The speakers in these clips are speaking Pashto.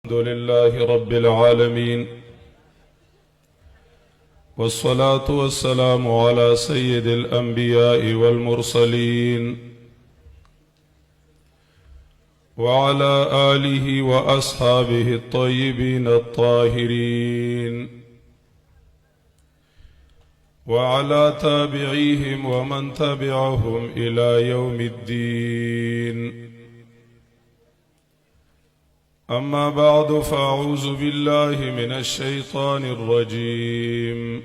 الحمد لله رب العالمين، والصلاة والسلام على سيد الأنبياء والمرسلين وعلى آله وأصحابه الطيبين الطاهرين وعلى تابعيهم ومن تبعهم إلى يوم الدين. أما بعد، فأعوذ بالله من الشيطان الرجيم.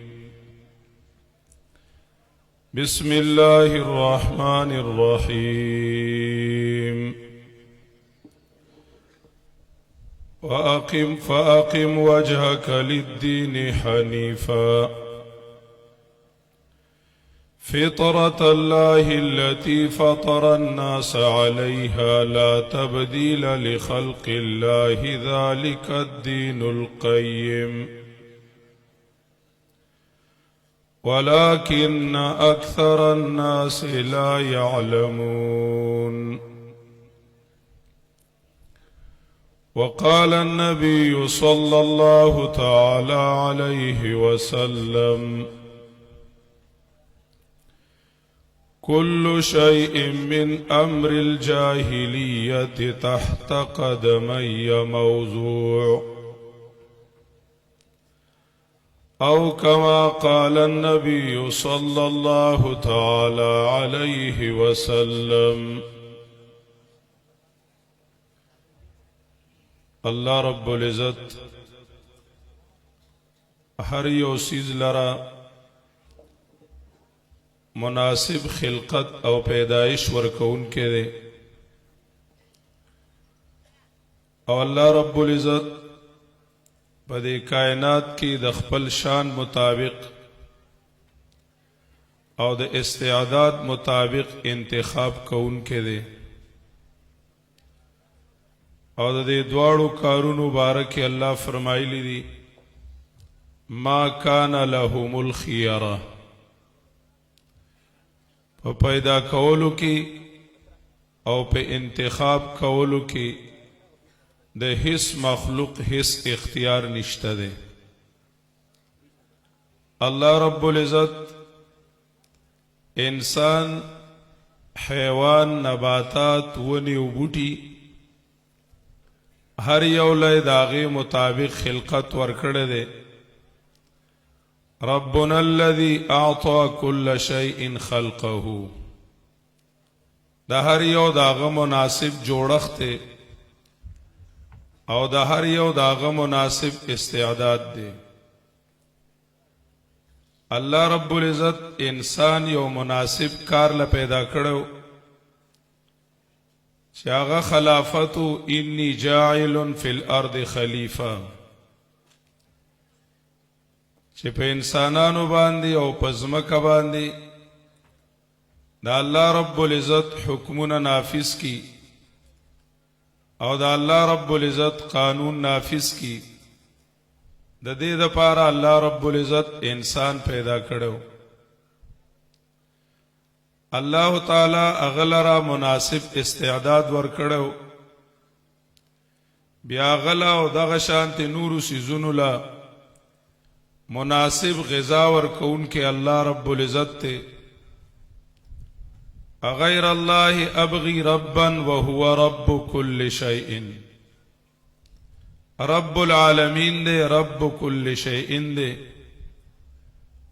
بسم الله الرحمن الرحيم. فأقم وجهك للدين حنيفا فطرة الله التي فطر الناس عليها لا تبديل لخلق الله ذلك الدين القيم ولكن أكثر الناس لا يعلمون. وقال النبي صلى الله تعالى عليه وسلم: كل شيء من أمر الجاهلية تحت قدمي موضوع، أو كما قال النبي صلى الله تعالى عليه وسلم. الله رب العزت هر یو سیز لرا مناسب خلقت او پیدائش ورکون کے دے، او اللہ رب العزت پدے کائنات کی د خپل شان مطابق او د استعداد مطابق انتخاب کون کے دے، او د دواړو کارونو بارک اللہ فرمائلی دی: ما کان لهم الخیرہ. په پیدا کولو کې او په انتخاب کولو کې د هیڅ مخلوق هیڅ اختیار نشته دی. الله رب العزت انسان، حیوان، نباتات، ونی او بوټي هر یو له داغه مطابق خلقت ورکړه دی. ربنا الذي اعطى كل شيء خلقه، دا هر یو داغه مناسب جوړښت او دا هر یو داغه مناسب استعداد دی. الله رب العزت انسان یو مناسب کار له پیدا کړو چې هغه خلافت انی جاعل فی الارض خلیفہ، چې په انسانانو باندې او په ځمکه باندې دا الله رب العزت حکمونه نافذ کی او دا الله رب العزت قانون نافذ کی. د دې لپاره الله رب العزت انسان پیدا کړو. الله تعالی اغلرا مناسب استعداد ور کړو، بیا غلا او دغه شانت نور سيزونو لا مناسب غذا ورکون کے اللہ رب العزت تے. اغیر اللہ ابغی ربا وهو رب کل شیء، رب العالمین دے، رب کل شیء دے.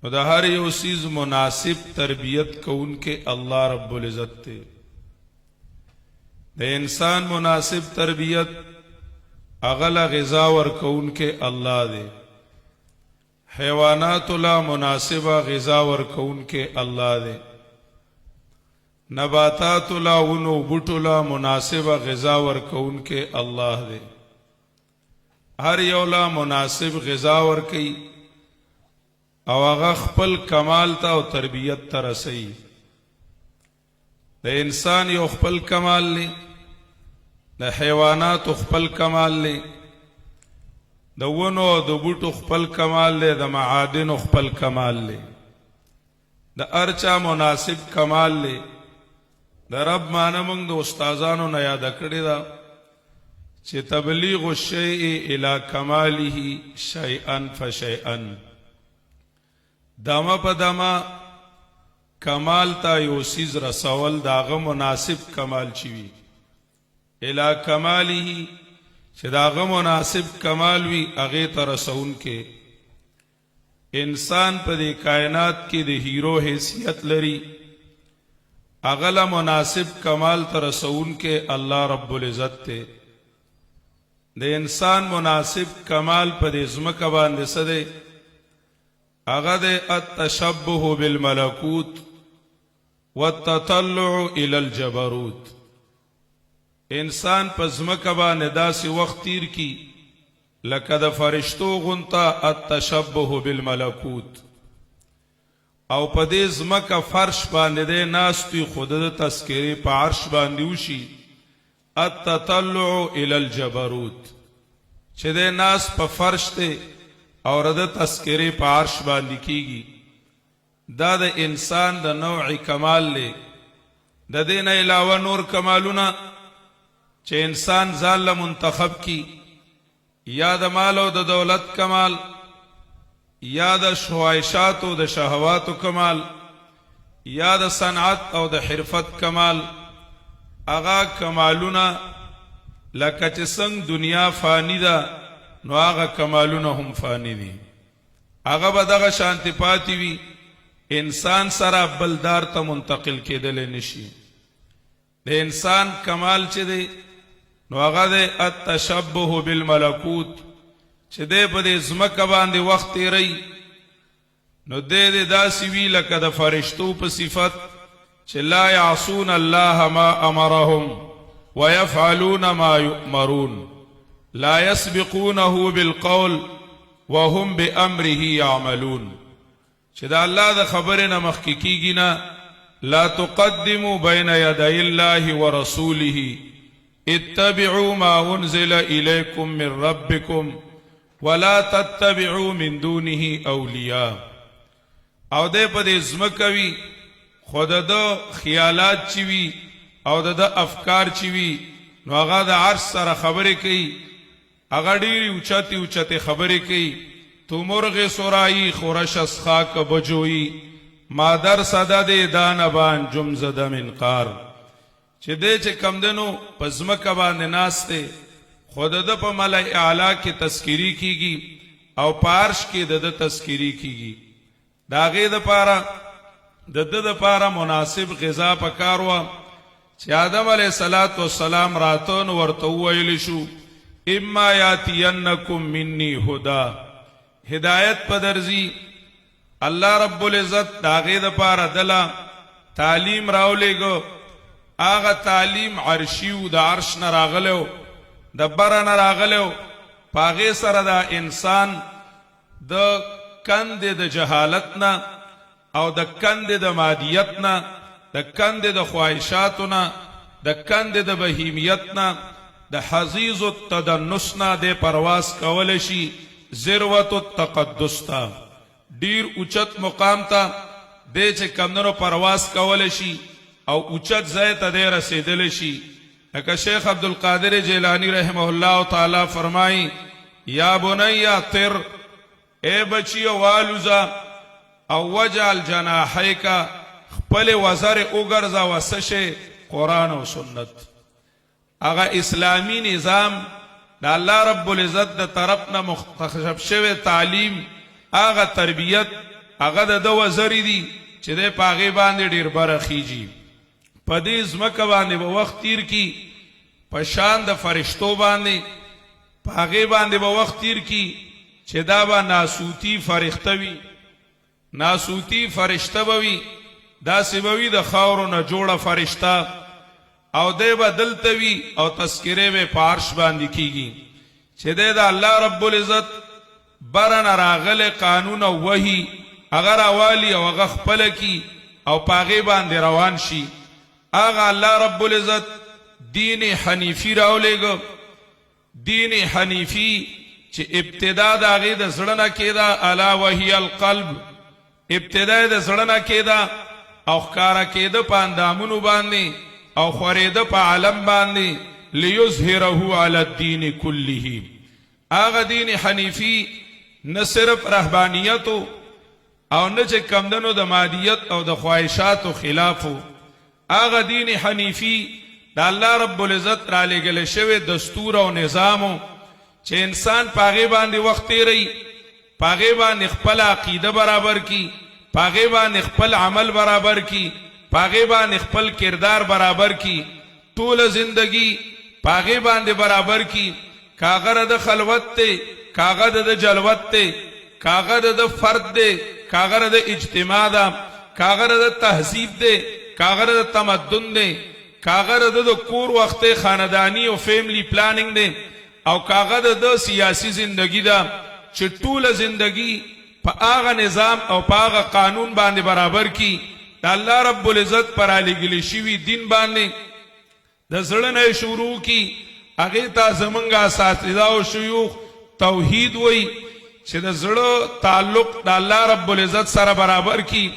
و دا ہر یو چیز مناسب تربیت کون کے اللہ رب العزت تے. دے انسان مناسب تربیت اغلا غذا ورکون کے اللہ دے. حیوانات لا مناسبہ غذا ورکون کے اللہ دے. نباتات لا ونو بوٹو لا مناسبہ غذا ورکون کے اللہ دے. ہر یو لا مناسب غذا ورکی او هغه خپل کمال تا او تربیت تا رسی. د انسان یو خپل کمال لی، د حیوانات خپل کمال لی، د ونو د بوټو خپل کمال لے، د معادن خپل کمال لے، د ارچا مناسب کمال لے. د رب معنی موږ د استادانو نه یاد کړی دا چې تبلیغ الشیء الی کماله شیئا فشیئا، دمه په دمه کمال تا یو سیز رسول داغه مناسب کمال چوي، الی کماله چې داغه مناسب کمال وي هغه ته رسون کې. انسان په دې کائنات کې د هیرو حیثیت لري، اغلا مناسب کمال ته رسون کې الله رب العزت ته. د انسان مناسب کمال په دې ځمکه باندې څه دی؟ هغه د التشبه بالملکوت والتطلع الى الجبروت. انسان په ځمکه باندې داسې وخت تیر کی لکه د فرشتو غونته التشبه بالملکوت، او په دې ځمکه فرش باندې دی ناست وي خو د تذکرې په عرش باندې وشي التطلع الى الجبروت، چې دی ناست په فرش دی او د تذکرې په عرش باندې کیږي. دا د انسان د نوع کمال دی. د دې نه علاوه نور کمالونه چې انسان ځان له منتخب کی، یا د مال او د دولت کمال، یا د خواهشات او د شهوات کمال، یا د صنعت او د حرفت کمال، هغه کمالونه لکه چې څنګه دنیا فانی ده نو هغه کمالونه هم فانی دي، هغه به دغه شانتی پاتې وي، انسان سره بلدار ته منتقل کېدلی نشي. د انسان کمال چې دی نو هغه د التشبه بالملکوت، چې دی په دې ځمکه باندې وخت تیری نو دی داسې وي لکه د فرشتو په صفت چې لا یعصون الله ما امرهم ويفعلون ما یؤمرون لا يسبقونه بالقول وهم بامره يعملون. چې دا الله د خبرې نه مخکې کیږي نه، لا تقدموا بين يدي الله ورسوله اتبعوا ما انزل اليكم من ربكم ولا تتبعوا من دونه اولیاء. او دې په دې ځمکوي خود د خیالات چی وي او د افکار چی وي نو هغه د عرش سره خبرې کوي، هغه ډېرې اوچتې اوچتې خبرې کوي. تو مرغ سرایی خورش از خاک بجویی مادر صدد دانبان جم زده منقار. چې دې چې کمدنو په ځمکه باندې ناست دی خود د په ملأ اعلی کې تذکیری کیږي او پارش کې د تذکیری کیږي. دا غي د پاره د پاره مناسب غذا پکار و چې آدم علیه الصلاۃ والسلام راتون ورته ویل شو اما یاتینکم منی هدا، ہدایت پدرزی. اللہ رب العزت داغی دا پارا دلا تعلیم راولے گو، آغا تعلیم عرشیو دا عرش نراغلو دا برا نراغلو، پاغی سر دا انسان دا کند دا جہالتنا او دا کند دا مادیتنا، دا کند دا خواہشاتنا، دا کند دا بہیمیتنا، دا حزیز التدنسنا دے پرواز کولشی ذروت التقدس تا ډیر اوچت مقام تا دې چې کمنو پرواز کول شي او اوچت ځای ته دې رسیدل شي. لکه شیخ عبدالقادر جیلانی رحمه الله تعالی فرمایي یا بنی طر، اے بچیو والوزا او وجعل جناحیک، خپل وزر وګرځا وسشه قرآن او سنت. هغه اسلامی نظام دا الله رب العزت دا طرف نه مختصب شوی تعلیم، هغه تربیت، هغه د وزری دی چې د پاغي باندې ډیر برخیږي. په دې ځمکه باندې به وخت تیر کی په شان د فرشتو باندې، پاغي باندې به وخت تیر کی چې دا به ناسوتی فرښته وي، ناسوتی فرښته به وي، داسې به وي د خاورو نه جوړه فرښته، او دی به دلته وي او تذکرې به په عرش باندې کیږي چې دی د الله رب العزت برن راغله قانون او وحی هغه راوالی او هغه خپل کی او پاغي باندې روان شي. هغه الله رب العزت دین حنیفی راولېګو، دین حنیفی چې ابتدا د هغه د زړه نه کېدا الا وحی القلب، ابتدا د زړه نه کېدا او ښکارا کېده په اندامونو باندې او خورېده په عالم باندې لیظهره علی الدین کله. هغه دین حنیفی نه صرف رهبانیت او نه چې کمدنو د مادیت او د خواهشاتو خلافو. هغه دین حنیفی د الله رب العزت را لېږلی شوی دستور او نظامو چې انسان پاغې باندې وخت تیری، پاغې باندې خپل عقیده برابر کی، پاغې باندې خپل عمل برابر کی، پاغې باندې خپل کردار برابر کی، ټول زندگی پاغې باندې برابر کی. کاغه د خلوت ته، کاغه د جلوت ته، کاغه د فرد ده، کاغه د اجتماع ده، کاغه د تهذیب ده، کاغه د تمدن ده، کاغه د کور وخت خاندانی او فیملی پلانینګ ده، او کاغه د سیاسی زندگی ده چې ټول زندگی په هغه نظام او په هغه قانون باندې برابر کی. د الله رب العزت پر علی ګلی شوی دین باندې د زړه نه شروع کی. هغه ته زمونږ اساتذه او شيوخ توحید وای چې د زړه تعلق د الله رب العزت سره برابر کی،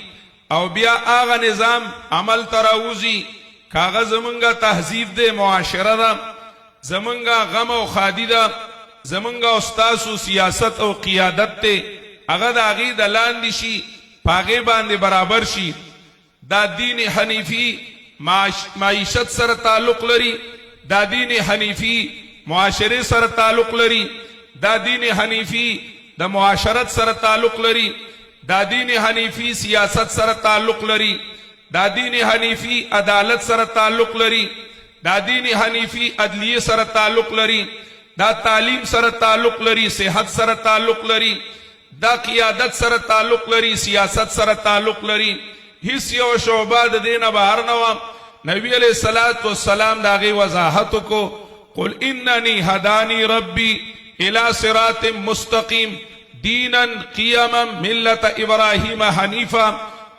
او بیا هغه نظام عمل تراوزی. کاغه زمونږه تهذیب ده، معاشره ده، زمونږه غم او خادی ده، زمونږه استاسو سیاست او قیادت ته هغه د هغې د لاندې شي، په هغې باندې برابر شي. دا دین حنیفی معیشت سره تعلق لري، دا دین حنیفی معاشره سره تعلق لري، دا دین حنیفی د معاشرت سره تعلق لري، دا دین حنیفی سیاست سره تعلق لري، دا دین حنیفی عدالت سره تعلق لري، دا دین حنیفی عدلیه سره تعلق لري، دا تعلیم سره تعلق لري، صحت سره تعلق لري، دا قیادت سره تعلق لري، سیاست سره تعلق لري. هیڅ یو شعبه د دینه بهر نه وه. نبی علیہ الصلوۃ والسلام دا غي وضاحت کو، قل اننی هدانی ربی الى صراط مستقیم دینا قیما ملت ابراہیم حنیفا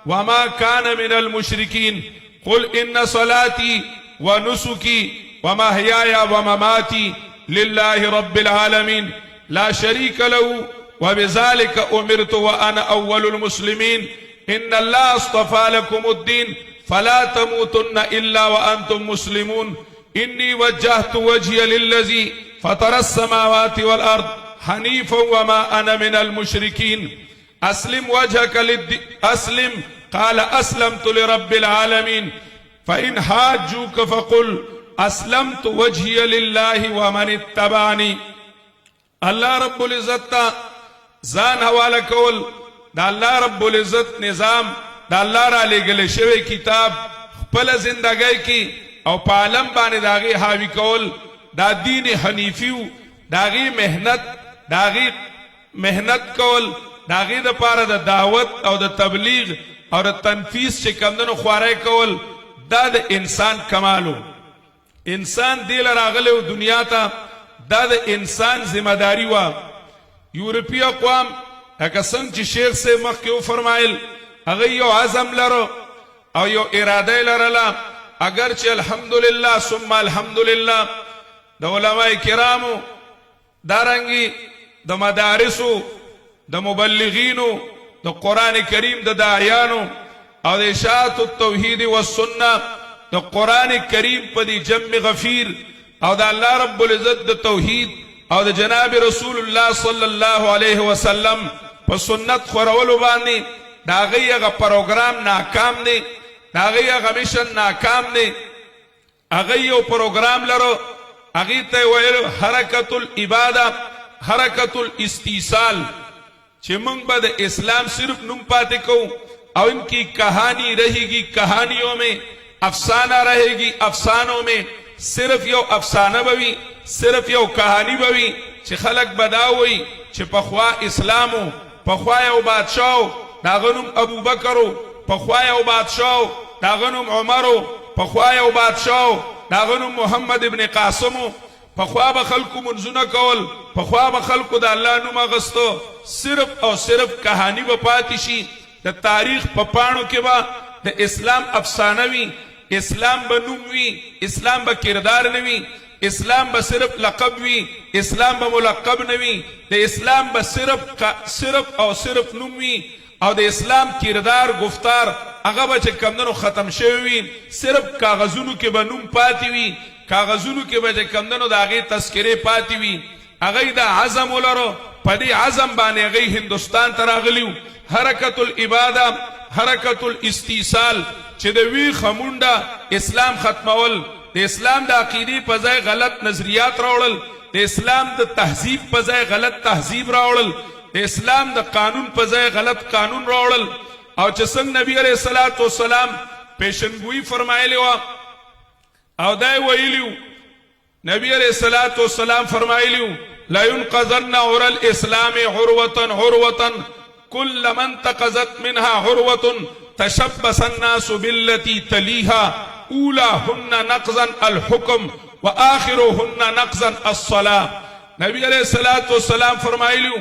وما كان من المشرکین قل ان صلاتي ونسكي ومحياي ومماتي لله رب العالمين لا شريك له وبذلك امرت وانا اول المسلمين ان الله اصطفى لكم الدين فلا تموتن الا وانتم مسلمون اني وجهت وجهي للذي فطر السماوات والارض حنيفا وما انا من المشركين اسلم وجهك اسلم قال اسلمت لرب العالمين فان حاجوك فقل اسلمت وجهي لله ومن اتبعني. الله رب العزت ځان حواله کول دا الله رب العزت نظام، دا الله را لېږلی شوی کتاب خپل زندګۍ کې او په عالم باندې د هغې حاوي کول دا دین حنیفي و. د هغې محنت کول، د هغې دپاره د دعوت او د تبلیغ او د تنفیذ چې کمدنو خواری کول دا د انسان کمالو. انسان دې له راغلی و دنیا ته، دا د انسان ذمہ داری وه. یورپي اقوام لکه څنګه چې شیخ صاحب مخکې وفرمایل هغه یو عزم لرو او یو اراده یې لرله، اگر چې الحمدلله ثم الحمدلله د علماء کرامو دارنګې د مدارسو د مبلغینو د قرآن کریم د داعیانو او د اشاعت التوحید والسنه د قرآن کریم په دې جمع غفیر او د الله رب العزت د توحید او د جناب رسول الله صلی الله علیه وسلم په سنت خورولو باندې د هغې هغه پروګرام ناکام دی، د هغې هغه میشن ناکام دی. هغه یو پروګرام لرو، هغې ته یې ویل حرکت العباده، حرکت الاستیصال، چې موږ به د اسلام صرف نوم پاتې کوو او ان کی کہانی رہے گی کہانیوں میں، افسانہ رہے گی افسانوں میں، صرف یو افسانه بوي، صرف یو کہانی بوي چې خلق بداوي چې پخوا اسلامو، پخوا یو بادشاہو داغه نوم ابو بکرو، پخوا یو بادشاہو داغه نوم عمرو، پخوا یو بادشاہو داغه نوم محمد ابن قاسمو، پخوا به خلکو منځونه کول، پخوا به خلکو د الله نوم اغستو. صرف او صرف کہانی به پاتې شي. د تاریخ په پاڼو کې به د اسلام افسانه وي، اسلام به نوم وي، اسلام به کردار نه وي، اسلام به صرف لقب وي، اسلام به ملقب نه وي، د اسلام به صرف او صرف نوم وي او د اسلام کردار گفتار هغه به چې کمدنو ختم شوی وي، صرف کاغذونو کې به نوم پاتې وي. کاغذونو کې به کمدنو د هغې تذکرې پاتې وي هغه د عزم ولرو په دې عزم باندې هغه هندوستان ته راغلیو حرکت العباده حرکت الاستیصال چې د وی خمونډه اسلام ختمول د اسلام د عقیدې په ځای غلط نظریات راوړل د اسلام د تهذیب په ځای غلط تهذیب راوړل د اسلام د قانون په ځای غلط قانون راوړل او چې څنګه نبی علیہ الصلوۃ والسلام پیشنګوئی فرمایلی و او دای ویلیو نبی علیہ الصلوۃ والسلام فرمایلیو لا ينقذن عرى الاسلام عروه عروه كل من تقذت منها عروه تشبث الناس بالتي تليها اولاهن نقضا الحكم واخرهن نقضا الصلاه نبی علیہ الصلوۃ والسلام فرمایلیو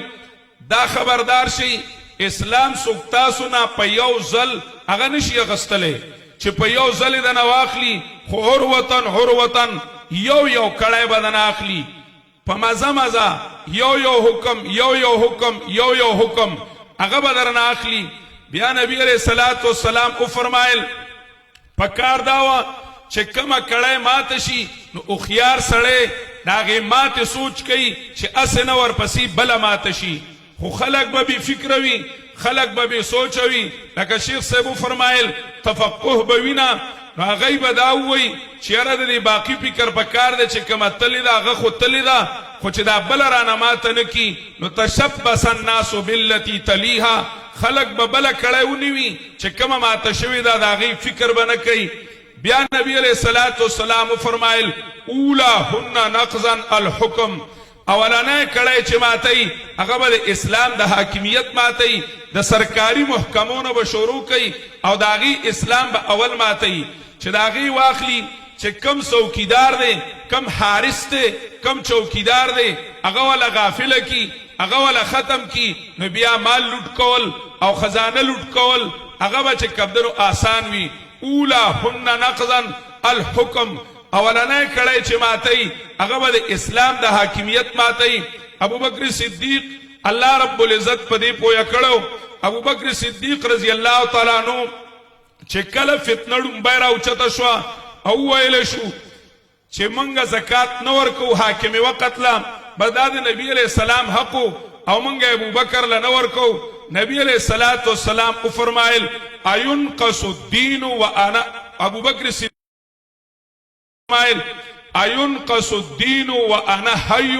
دا خبردار شي اسلام سوکتا سنا په یو ځل هغه نشي غستلې چې په یو ځل د نواخلی خو عروتن عروتن یو کړای بدن اخلي په مزه مزه یو حکم یو حکم یو حکم هغه بدن اخلي بیا نبی علیہ الصلوۃ والسلام او فرمایل پکار داوا چې کما کړای مات شي نو او خيار سړی داغه مات سوچ کوي چې اسنه ور پسې بل مات شي خو خلق به بی فکر وي خلق به بی سوچ وي لکه شیخ صاحب فرمایل تفقه به وینا هغه به دا وي چې را د باقی فکر پکار دی چې کما تلی دا هغه خو تلی دا خو چې دا بل رانه مات نه کی نو تشبث الناس بالتي تليها خلق به بل کړه ونی چې کما مات شوی دا هغه فکر بنه کوي بیا نبی علیہ الصلوۃ والسلام فرمایل اولاهن نقضا الحكم اولانه کړه چې ماتي هغه به اسلام د حاکمیت ماتي د سرکاري محکمونو به شروع کوي او داغي اسلام به اول ماتي چې داغي واخلي چې کم څوکیدار دی کم حارس دی کم چوکیدار دی هغه ولا غافل کی هغه ولا ختم کی نو بیا مال لوټ کول او خزانه لوټ کول هغه به چې کبدرو آسان وي اولاهن نقضا الحكم اولانه کړه چې ماتي هغه به اسلام د حاکمیت ماتي ابو بکر صدیق الله رب العزت په دې پویا کړو ابو بکر صدیق رضی الله تعالی عنہ چې کله فتنه ډومبای راوچته شو او ویل شو چې مونږه زکات نه ورکو حاکم وقت لا بداد نبی علیہ السلام حق او مونږه ابو بکر له نه ورکو نبی علیہ الصلوۃ والسلام او فرمایل اينقص الدين وانا ابو بکر صدیق فرمایل اينقص الدين وانا حي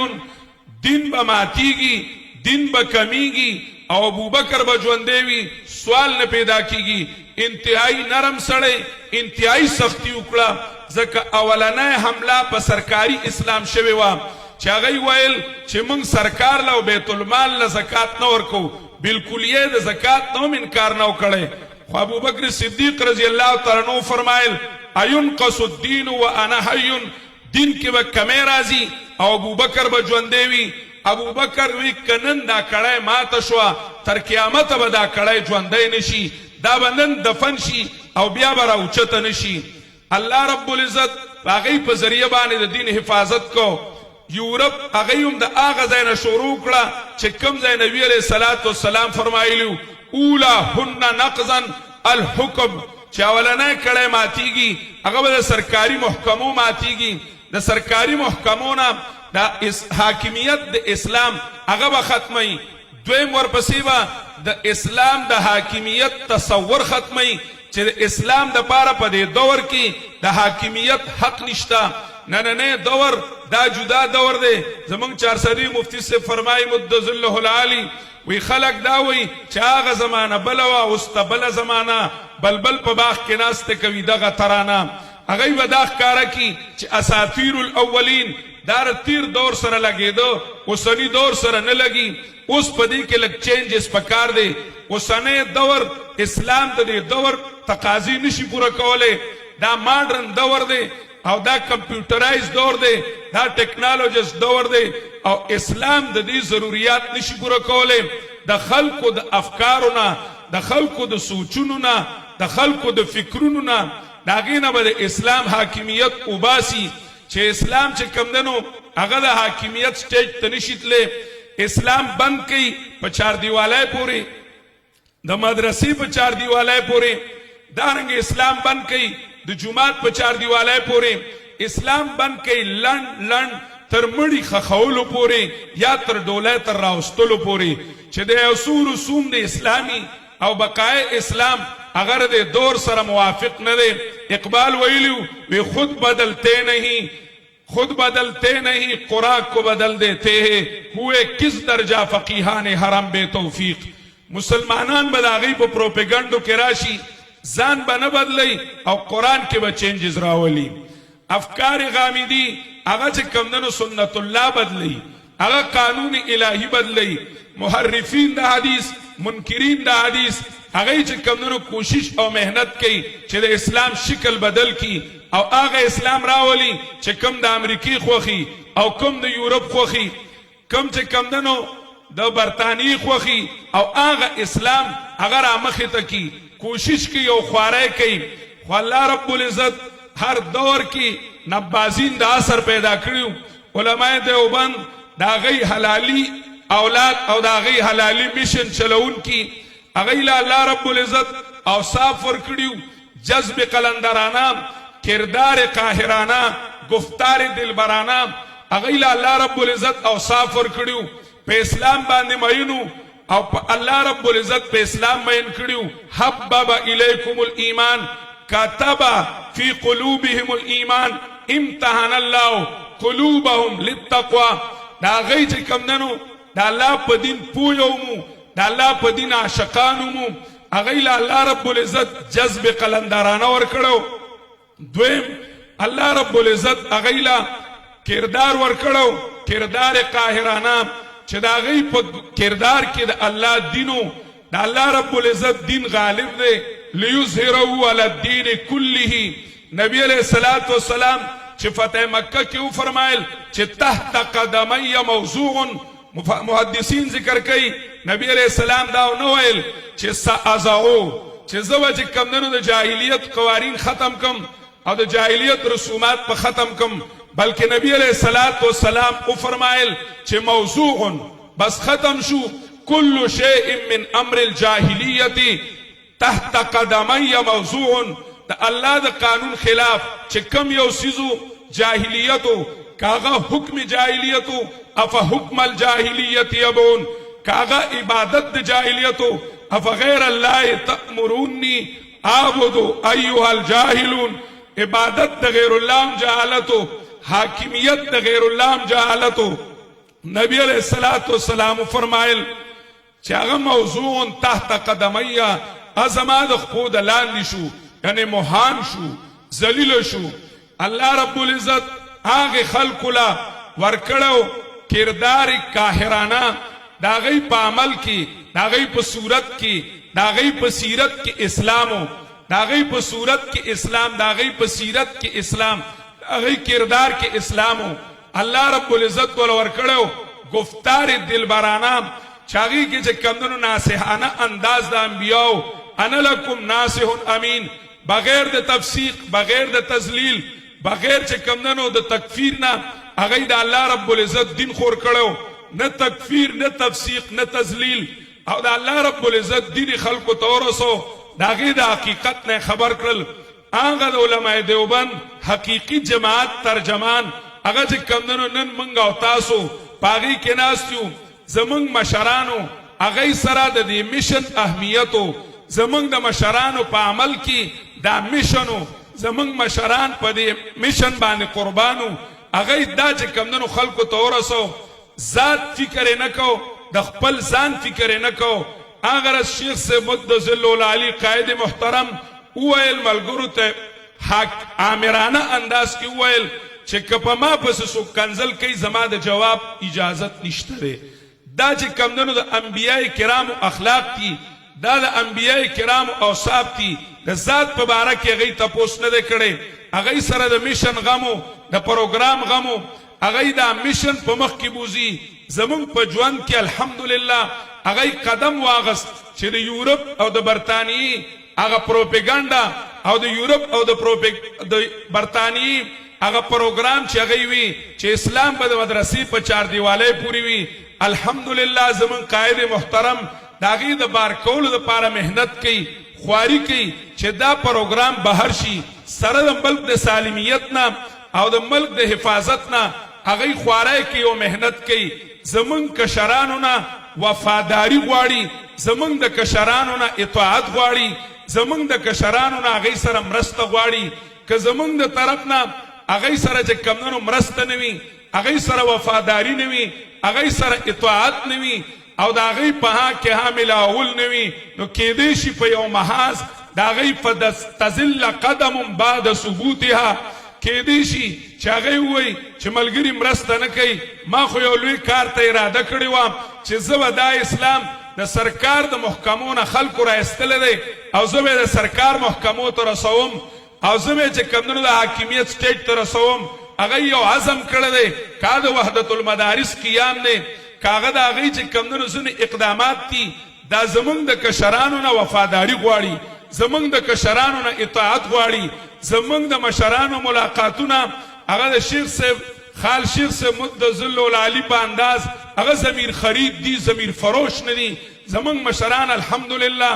دین به ماتیږي دین به کمیږي او ابو بکر به ژوندې وي سوال نه پیدا کیږي انتهایی نرم سړی انتهایی سختی وکړه ځکه اولنۍ حمله په سرکاري اسلام شوی و چې هغه ویل چې موږ سرکار له بیت المال له زکات نه ورکو بالکل یې د زکات نه انکار نه وکړي خو ابو بکر صدیق رضی الله تعالی عنہ فرمایل اينقص الدين وانا حي دین کې به کمی راځي او ابو بکر به ژوندې وي ابو بکر وی کنن دا کړای ماته شو تر قیامت به دا کړای ژوندې نشي دا بندن دفن شي او بیا به راوچته نشي الله رب العزت هغه په ذریعہ باندې د دین حفاظت کو یورپ هغه هم د هغه ځای نه شروع کړه چې کوم ځای نبی علیہ الصلوۃ والسلام فرمایلیو اولاهن نقضا الحكم چې اولنۍ کړه ماتیږي هغه د سرکاري محکمو ماتیږي د سرکاري محکمونو د حاکمیت د اسلام هغه به ختمي دویم ورپسې به د اسلام د حاکمیت تصور ختمي چې د اسلام د پاره په دې دور کې د حاکمیت حق نشتا نه دور دا جدا دور دی زمونږ چارسری مفتی سے فرمای مدذله العالی وی خلق دا وی چې هغه زمانہ بل وا واستبل زمانہ بلبل په باغ کې ناشته کوي دغه ترانه هغه ودا ښکارا کی چې اساطیر الاولین دار تیر دور سره لګیدو اوسنی دور سره نه لګي اوس پدې کې لګ چینجز پکار دی اوسنه دور اسلام ته دې دور تقاضی نشي پورا کوله دا ماډرن دور دی او دا کمپیوټرایز دور دی دا ټیکنالوژیز دور دی او اسلام د دې ضرورت نشي پورا کوله د خلقو د افکارونو د خلقو د سوچونو نه د خلقو د فکرونو نه داغینه به اسلام حاکمیت وباسي چې اسلام چې کم دنو هغه د حاکمیت سټیج ته نشیتله اسلام بند کړي په چار دیوالای پوري د مدرسې په چار دیوالای پوري دارنګ اسلام بند کړي د جمعات په چار دیوالای پوري اسلام بند کوي لنډ لنډ تر مړی خخولو پورې یا تر ډولۍ تر راوستلو پورې چې د اصول رسوم د اسلامي او بقای اسلام اگر د دور سره موافق نه دی. اقبال ویلو وی خود بدلتے نہیں قرآن کو بدل دیتے ہیں ہوئے کس درجہ فقیحان حرم بے توفیق. مسلمانان بداغی په پروپیگنڈو کې راشي ځان به نه بدلی او قرآن کې به چینجز راولي. افکار غامدی هغه چې کمدنو سنت الله بدلی هغه قانون الهی بدلی. محرفین د حدیث منکرین د حدیث هغه چې کمدنو کوشش او مهنت کوي چې د اسلام شکل بدل کی او هغه اسلام راولي چې کم د امریکای خوخي او کم د یورپ خوخي کم چې کمدنو د برطانیې خوخي او هغه اسلام هغه را مخې ته کی کوشش کوي او خوارای کوي. خو الله رب العزت هر دور کې نبازین د اثر پیدا کړیو. علماء دیوبند دا غي حلالي اولاد او دا غي حلالي میشن چلون کی هغه له الله رب العزت اوصاف ورکړیو. جذب قلندرانه، کردار قاهرانه، گفتار دلبرانه هغه له الله رب العزت اوصاف ورکړیو. په اسلام باندې مینو او الله رب العزت په اسلام مین کړیو. حبب الیکم الایمان كتب في قلوبهم الايمان امتحن الله قلوبهم للتقوى. دا غي چې کمندنو دا الله په دین پویومو دا الله په دین عاشقانو هغه له الله رب العزت جذب قلندرانه ورکړو. دویم الله رب العزت هغه له کردار ورکړو کردار قاهرانه چې دا غي په کردار کې د الله دینو د الله رب العزت دین غالب دی. لیظهره علی الدین کله. نبی علیہ الصلوۃ والسلام چې فتح مکه کې و فرمایل چې تحت قدمی موضوع. محدثین ذکر کوي نبی علیہ السلام دا نو ویل چې سازاو چې زو چې کمندونو د جاهلیت قوانین ختم کم او د جاهلیت رسومات په ختم کم بلکې نبی علیہ الصلوۃ والسلام او فرمایل چې موضوع بس ختم شو كل شيء من امر الجاهلیت تحت قدمی موضوع. د الله د قانون خلاف چې کم یو سيزو جاهلیتو کاغه حکم جاهلیتو اف حکم الجاهلیت یبون کاغه عبادت د جاهلیتو اف غیر الله تأمرونی اعبدوا ایها الجاهلون. عبادت د غیر الله جهالتو حاکمیت د غیر الله جهالتو. نبی علیہ الصلوۃ والسلام فرمایل چې هغه موضوع تحت قدمیا ازما د خود لاندې شو یعنی موهان شو ذلیل شو. الله رب العزت هغه خلق لا ورکړو کردار قاهرانه دا غي په عمل کې دا غي په صورت کې دا غي په سیرت کې اسلامو دا غي په صورت کې اسلام دا غي په سیرت کې اسلام دا غي کردار کې اسلامو. الله رب العزت ول ورکړو گفتار دلبرانه چاغي کې چې کمندونو ناصحانه انداز د انبیاو انا لکم ناصح امین بغیر د تفسیق بغیر د تذلیل بغیر چې کمندونو د تکفیر نه هغه د الله رب العزت دین خور کړو. نه تکفیر نه تفسیق نه تذلیل او د الله رب العزت دین خلقو تورسو داغه د حقیقت نه خبر کړل. هغه د علماء دیوبند حقیقی جماعت ترجمان هغه چې کمندونو نن منګ او تاسو پاغي کې ناستیو زمنګ مشرانو هغه سره د دې میشن اهمیتو زمنګ د مشرانو په عمل کې دا میشنو زمنګ مشران په دې میشن باندې قربانو هغه دا چې کمندونو خلقو تورسو ذات فکر نه کو د خپل ځان فکر نه کو. اگر شیخ سے مدذل العلی قائد محترم ویل ملګرو ته حق امرانه انداز کې ویل چې کپه ما پس سو کنزل کوي زما د جواب اجازت نشته. دا چې کمندونو د انبیای کرامو اخلاق دي دا د انبیای کرامو اوصاف دي. د ذات په باره کې هغه تپوس نه کړي هغه سره د میشن غمو د پروګرام غمو هغه د میشن په مخ کې بوزي. زمون په ژوند کې الحمدلله هغه قدم واغست چې د یورپ او د برتانیې هغه پروپاګاندا او د یورپ او د برتانیې هغه پروګرام چې هغه وی چې اسلام په مدرسې په چار دیوالۍ پوری وی. الحمدلله زمون قائد محترم داغي د بار کول د پاره مهنت کوي خواري کوي چې دا پروګرام بهر شي سره د بلک د سالمیت نه او د ملک د حفاظت نه هغوی خواری کوي او محنت کوي زمونږ کشرانو نه وفاداری غواړي زمونږ د کشرانو نه اطاعت غواړي زمونږ د کشرانو نه هغوی سره مرسته غواړي که زمونږ د طرف نه هغوی سره چې کمدنو مرسته نه وي هغوی سره وفاداری نه وي هغوی سره اطاعت نه وي او د هغوی په حق کې ملاول نه وي نو کیدای شي په یو محاذ د هغوی په تزل قدم بعد ثبوتها کیدای شي چې هغوی ووایي چې ملګري مرسته نه کوي ما خو یو لوی کار ته اراده کړې وم چې زه به دا اسلام د سرکار د محکمو نه خلکو را ایستلی دی او زه به د سرکار محکمو ته رسوم او زه به چې کمدنو د حاکمیت سټیټ ته رسوم هغوی یو عزم کړی دی که د وحدت المدارس قیام دی که هغه د هغوی چې کمدنو ځینې اقدامات دي دا زمونږ د کشرانو نه وفاداری غواړي زمونږ د کشرانو نه اطاعت غواړي زمونږ د مشرانو ملاقاتونه هغه د شیخ صاحب خال شیخ صاحب مدظل العالی په انداز هغه ضمیر خرید دي ضمیر فروش نه دي زمونږ مشران الحمدلله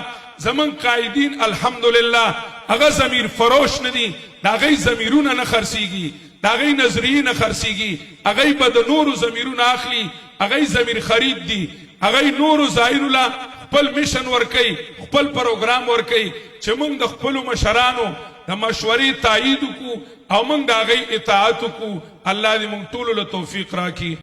زمونږ قائدین الحمدلله هغه ضمیر فروش نه دي د هغوی ضمیرونه نه خرڅېږي د هغوی نظریې نه خرڅېږي هغوی به د نورو ضمیرونه اخلي هغوی ضمیر خرید دي هغوی نورو ظاهرو له خپل میشن ورکوي خپل پروګرام ورکوي چې موږ د خپلو مشرانو د مشورې تایید وکړو او موږ د هغوی اطاعت وکړو الله دې موږ ټولو له توفیق راکړي